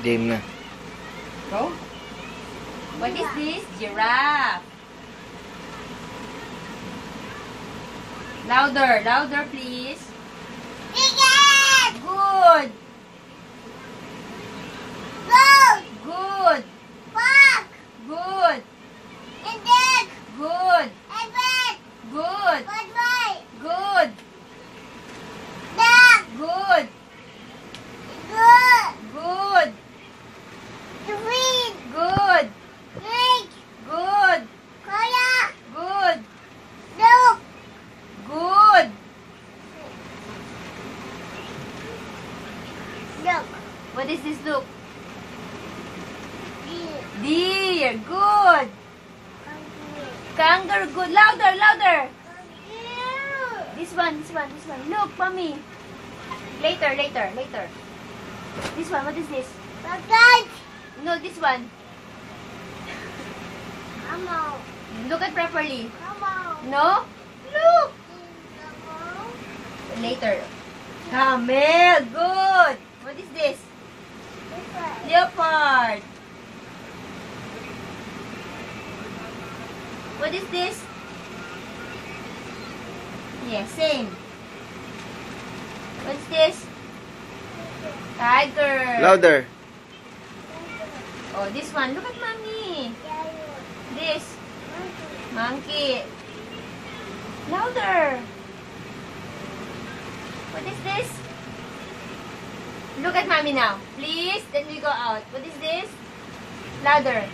Game na. Go. What is this? Giraffe. Louder, louder please. Chicken! Good. Goat! Good. Pork! Good. And egg! Good. And red! Good. But white! Good. Duck! Good. Good! Good. Green! Good. Pig! Good. Koala! Good. Duck! Good. Duck! What is this look? Deer! Deer. Good. Kangaroo. Good. Louder, louder. This one, this one, this one. Look, mommy. Later, later, later. This one, what is this? Duck! No, this one. Come on! Look at properly. Come on! No? Look. Later. Camel. Good. What is this? Leopard. What is this? Yeah, same. What's this? Tiger. Louder. Oh, this one. Look at mommy. This. Monkey. Louder. What is this? Look at mommy now. Please, then we go out. What is this? Louder.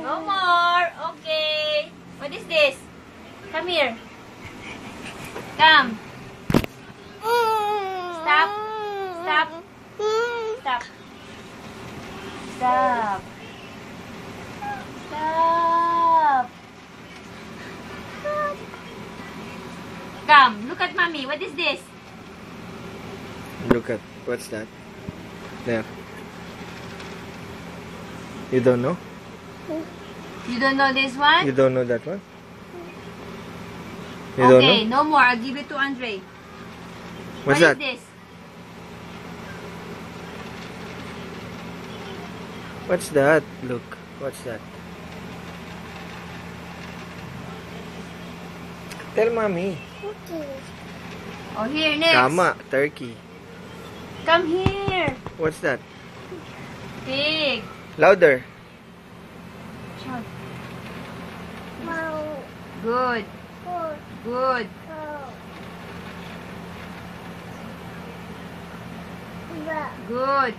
No more. Okay. What is this? Come here. Come. Stop. Stop. Stop. Stop. Stop. Come. Look at mommy. What is this? Look at, what's that? There. You don't know? You don't know this one? You don't know that one? You Okay, don't know? no more. I'll give it to Andre. What's What that? is this? What's that? Look, what's that? Tell mommy. Oh, here, next. Tama, turkey. Come here. What's that? Pig. Louder. Shout. Good. Good. Good. Good.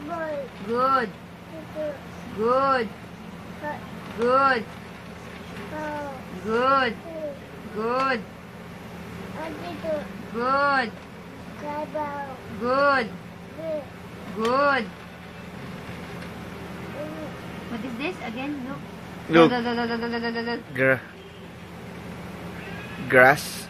Good. Good. Good. Good. Good. Good. Good. What is this again? Look. Look. Go, go, go, go, go, go, go, go, go. Grass.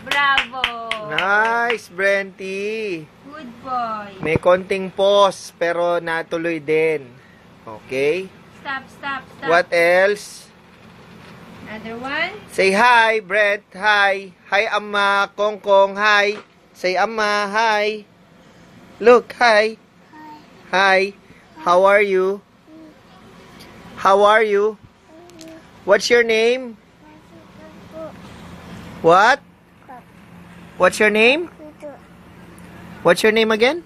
Bravo. Nice, Brenty. Good boy. May konting pause, pero natuloy din. Okay? Stop, stop, stop. What else? Another one. Say hi, Brent. Hi. Hi, Amma. Kongkong. Hi. Say, Amma. Hi. Look, hi. Hi. How are you? How are you? What's your name? What? What's your name? What's your name again?